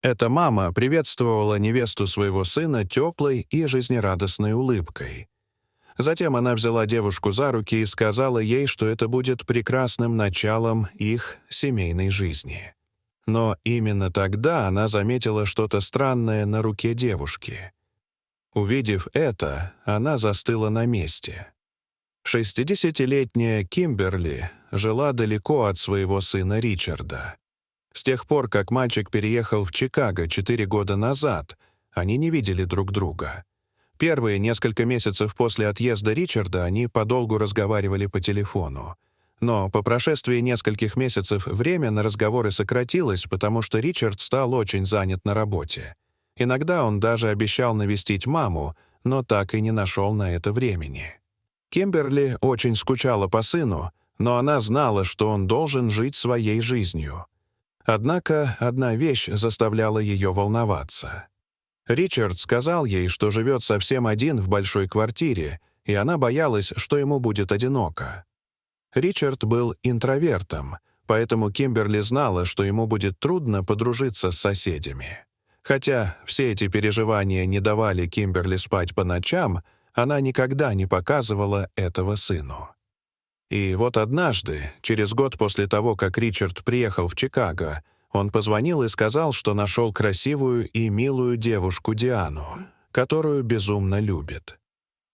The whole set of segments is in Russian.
Эта мама приветствовала невесту своего сына теплой и жизнерадостной улыбкой. Затем она взяла девушку за руки и сказала ей, что это будет прекрасным началом их семейной жизни. Но именно тогда она заметила что-то странное на руке девушки. Увидев это, она застыла на месте. 60-летняя Кимберли жила далеко от своего сына Ричарда. С тех пор, как мальчик переехал в Чикаго 4 года назад, они не видели друг друга. Первые несколько месяцев после отъезда Ричарда они подолгу разговаривали по телефону. Но по прошествии нескольких месяцев время на разговоры сократилось, потому что Ричард стал очень занят на работе. Иногда он даже обещал навестить маму, но так и не нашел на это времени. Кимберли очень скучала по сыну, но она знала, что он должен жить своей жизнью. Однако одна вещь заставляла ее волноваться. Ричард сказал ей, что живет совсем один в большой квартире, и она боялась, что ему будет одиноко. Ричард был интровертом, поэтому Кимберли знала, что ему будет трудно подружиться с соседями. Хотя все эти переживания не давали Кимберли спать по ночам, она никогда не показывала этого сыну. И вот однажды, через год после того, как Ричард приехал в Чикаго, он позвонил и сказал, что нашел красивую и милую девушку Диану, которую безумно любит.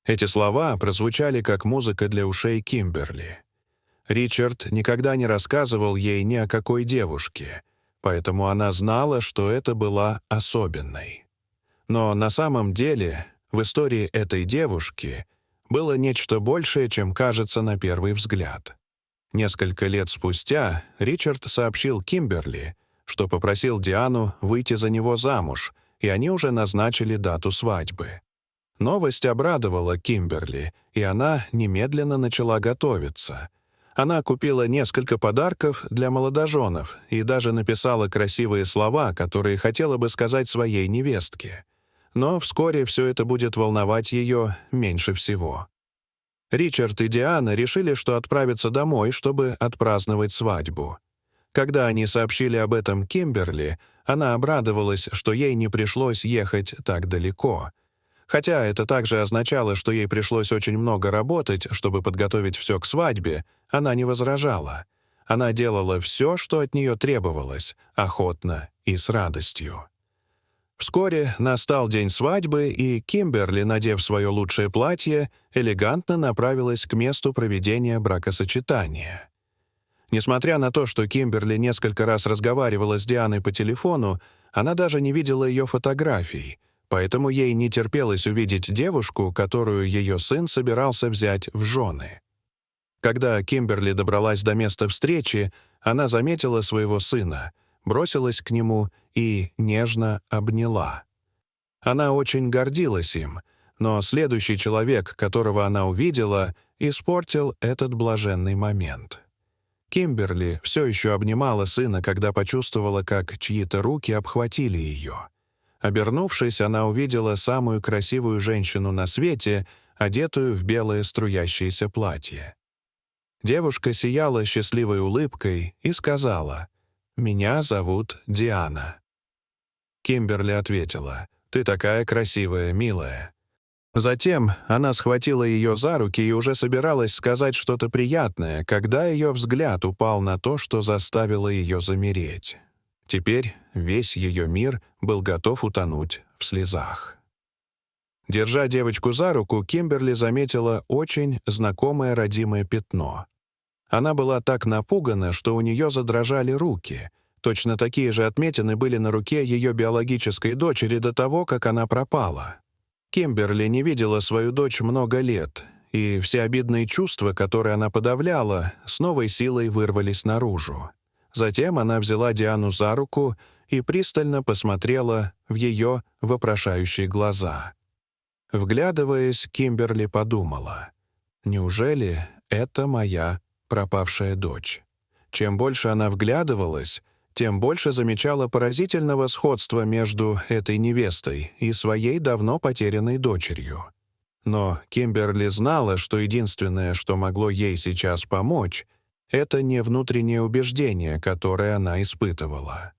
Эти слова прозвучали как музыка для ушей Кимберли. Ричард никогда не рассказывал ей ни о какой девушке, поэтому она знала, что это была особенной. Но на самом деле в истории этой девушки было нечто большее, чем кажется на первый взгляд. Несколько лет спустя Ричард сообщил Кимберли, что попросил Диану выйти за него замуж, и они уже назначили дату свадьбы. Новость обрадовала Кимберли, и она немедленно начала готовиться. Она купила несколько подарков для молодоженов и даже написала красивые слова, которые хотела бы сказать своей невестке. Но вскоре все это будет волновать ее меньше всего. Ричард и Диана решили, что отправятся домой, чтобы отпраздновать свадьбу. Когда они сообщили об этом Кимберли, она обрадовалась, что ей не пришлось ехать так далеко. Хотя это также означало, что ей пришлось очень много работать, чтобы подготовить все к свадьбе, она не возражала. Она делала все, что от нее требовалось, охотно и с радостью. Вскоре настал день свадьбы, и Кимберли, надев свое лучшее платье, элегантно направилась к месту проведения бракосочетания. Несмотря на то, что Кимберли несколько раз разговаривала с Дианой по телефону, она даже не видела ее фотографий, поэтому ей не терпелось увидеть девушку, которую ее сын собирался взять в жены. Когда Кимберли добралась до места встречи, она заметила своего сына, бросилась к нему и нежно обняла. Она очень гордилась им, но следующий человек, которого она увидела, испортил этот блаженный момент. Кимберли все еще обнимала сына, когда почувствовала, как чьи-то руки обхватили ее. Обернувшись, она увидела самую красивую женщину на свете, одетую в белое струящееся платье. Девушка сияла счастливой улыбкой и сказала: «Меня зовут Диана». Кимберли ответила: «Ты такая красивая, милая». Затем она схватила ее за руки и уже собиралась сказать что-то приятное, когда ее взгляд упал на то, что заставило ее замереть. Теперь весь ее мир был готов утонуть в слезах. Держа девочку за руку, Кимберли заметила очень знакомое родимое пятно. Она была так напугана, что у нее задрожали руки. Точно такие же отметины были на руке ее биологической дочери до того, как она пропала. Кимберли не видела свою дочь много лет, и все обидные чувства, которые она подавляла, с новой силой вырвались наружу. Затем она взяла Диану за руку и пристально посмотрела в ее вопрошающие глаза. Вглядываясь, Кимберли подумала: «Неужели это моя пропавшая дочь?» Чем больше она вглядывалась, тем больше замечала поразительного сходства между этой невестой и своей давно потерянной дочерью. Но Кимберли знала, что единственное, что могло ей сейчас помочь, это не внутреннее убеждение, которое она испытывала.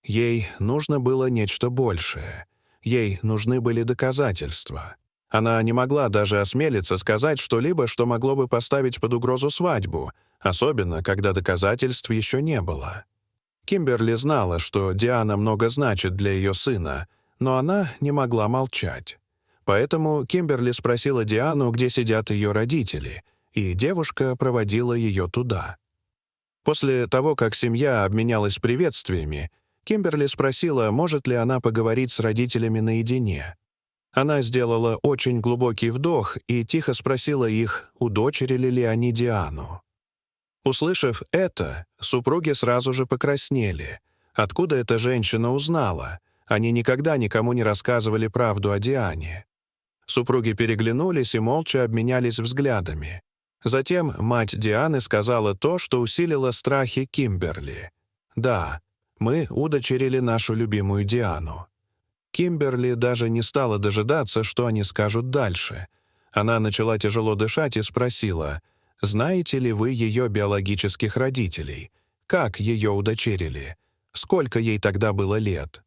Ей нужно было нечто большее. Ей нужны были доказательства. Она не могла даже осмелиться сказать что-либо, что могло бы поставить под угрозу свадьбу, особенно когда доказательств еще не было. Кимберли знала, что Диана много значит для ее сына, но она не могла молчать. Поэтому Кимберли спросила Диану, где сидят ее родители, и девушка проводила ее туда. После того, как семья обменялась приветствиями, Кимберли спросила, может ли она поговорить с родителями наедине. Она сделала очень глубокий вдох и тихо спросила их, удочерили ли они Диану. Услышав это, супруги сразу же покраснели. Откуда эта женщина узнала? Они никогда никому не рассказывали правду о Диане. Супруги переглянулись и молча обменялись взглядами. Затем мать Дианы сказала то, что усилило страхи Кимберли. «Да, мы удочерили нашу любимую Диану». Кимберли даже не стала дожидаться, что они скажут дальше. Она начала тяжело дышать и спросила, «Знаете ли вы ее биологических родителей? Как ее удочерили? Сколько ей тогда было лет?»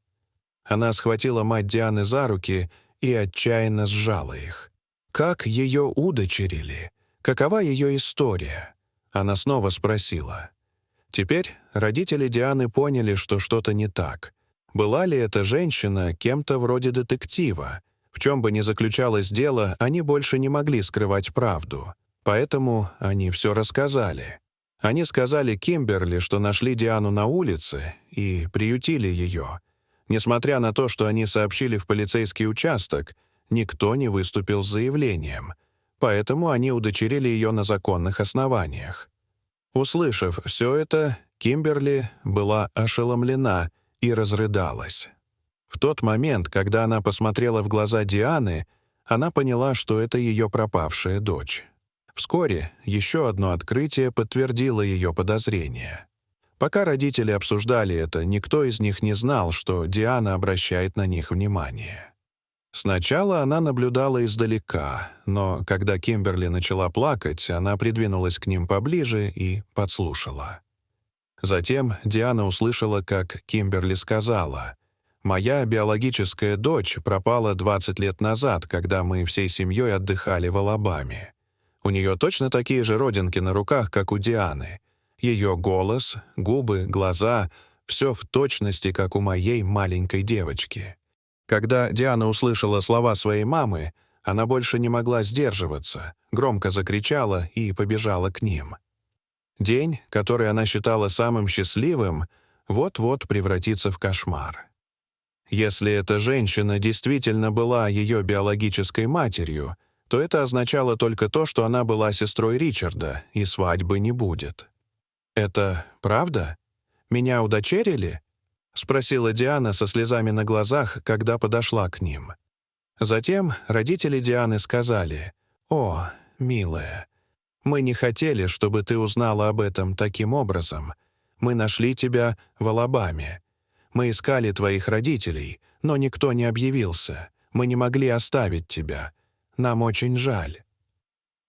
Она схватила мать Дианы за руки и отчаянно сжала их. «Как ее удочерили? Какова ее история?» Она снова спросила. Теперь родители Дианы поняли, что что-то не так. Была ли эта женщина кем-то вроде детектива? В чем бы ни заключалось дело, они больше не могли скрывать правду. Поэтому они все рассказали. Они сказали Кимберли, что нашли Диану на улице и приютили ее. Несмотря на то, что они сообщили в полицейский участок, никто не выступил с заявлением. Поэтому они удочерили ее на законных основаниях. Услышав все это, Кимберли была ошеломлена и разрыдалась. В тот момент, когда она посмотрела в глаза Дианы, она поняла, что это ее пропавшая дочь. Вскоре еще одно открытие подтвердило ее подозрения. Пока родители обсуждали это, никто из них не знал, что Диана обращает на них внимание. Сначала она наблюдала издалека, но когда Кимберли начала плакать, она придвинулась к ним поближе и подслушала. Затем Диана услышала, как Кимберли сказала, «Моя биологическая дочь пропала 20 лет назад, когда мы всей семьей отдыхали в Алабаме. У нее точно такие же родинки на руках, как у Дианы. Ее голос, губы, глаза — все в точности, как у моей маленькой девочки». Когда Диана услышала слова своей мамы, она больше не могла сдерживаться, громко закричала и побежала к ним. День, который она считала самым счастливым, вот-вот превратится в кошмар. Если эта женщина действительно была ее биологической матерью, то это означало только то, что она была сестрой Ричарда, и свадьбы не будет. «Это правда? Меня удочерили?» — спросила Диана со слезами на глазах, когда подошла к ним. Затем родители Дианы сказали, «О, милая, мы не хотели, чтобы ты узнала об этом таким образом. Мы нашли тебя в Алабаме. Мы искали твоих родителей, но никто не объявился. Мы не могли оставить тебя. Нам очень жаль».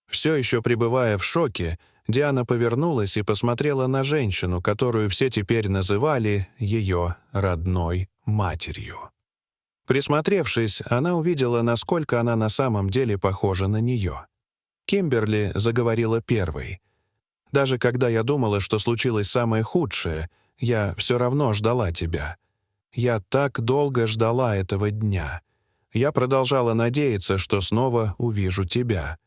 Все еще пребывая в шоке, Диана повернулась и посмотрела на женщину, которую все теперь называли ее родной матерью. Присмотревшись, она увидела, насколько она на самом деле похожа на нее. Кимберли заговорила первой. «Даже когда я думала, что случилось самое худшее, я все равно ждала тебя. Я так долго ждала этого дня. Я продолжала надеяться, что снова увижу тебя».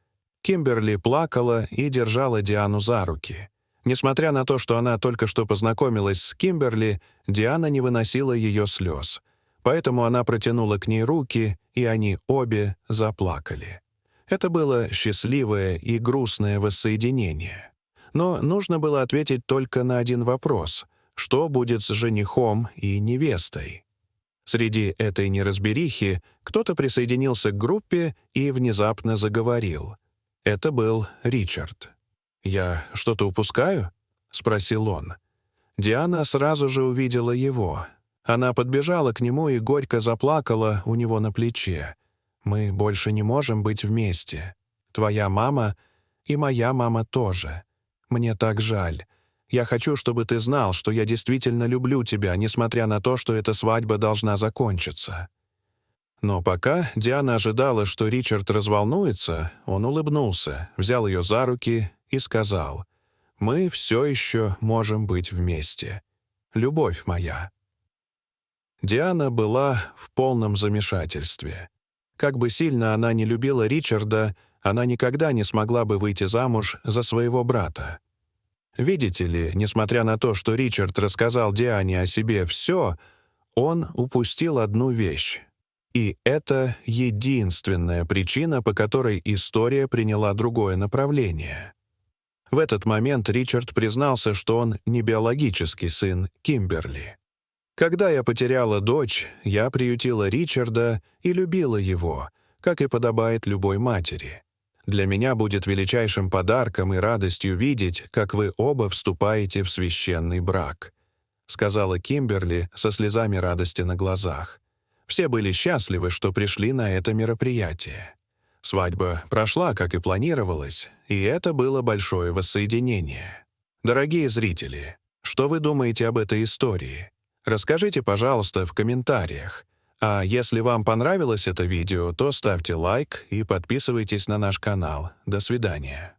Кимберли плакала и держала Диану за руки. Несмотря на то, что она только что познакомилась с Кимберли, Диана не выносила ее слез. Поэтому она протянула к ней руки, и они обе заплакали. Это было счастливое и грустное воссоединение. Но нужно было ответить только на один вопрос: что будет с женихом и невестой? Среди этой неразберихи кто-то присоединился к группе и внезапно заговорил. Это был Ричард. «Я что-то упускаю?» — спросил он. Диана сразу же увидела его. Она подбежала к нему и горько заплакала у него на плече. «Мы больше не можем быть вместе. Твоя мама и моя мама тоже. Мне так жаль. Я хочу, чтобы ты знал, что я действительно люблю тебя, несмотря на то, что эта свадьба должна закончиться». Но пока Диана ожидала, что Ричард разволнуется, он улыбнулся, взял ее за руки и сказал: «Мы все еще можем быть вместе. Любовь моя». Диана была в полном замешательстве. Как бы сильно она не любила Ричарда, она никогда не смогла бы выйти замуж за своего брата. Видите ли, несмотря на то, что Ричард рассказал Диане о себе все, он упустил одну вещь. И это единственная причина, по которой история приняла другое направление. В этот момент Ричард признался, что он не биологический сын Кимберли. «Когда я потеряла дочь, я приютила Ричарда и любила его, как и подобает любой матери. Для меня будет величайшим подарком и радостью видеть, как вы оба вступаете в священный брак», сказала Кимберли со слезами радости на глазах. Все были счастливы, что пришли на это мероприятие. Свадьба прошла, как и планировалось, и это было большое воссоединение. Дорогие зрители, что вы думаете об этой истории? Расскажите, пожалуйста, в комментариях. А если вам понравилось это видео, то ставьте лайк и подписывайтесь на наш канал. До свидания.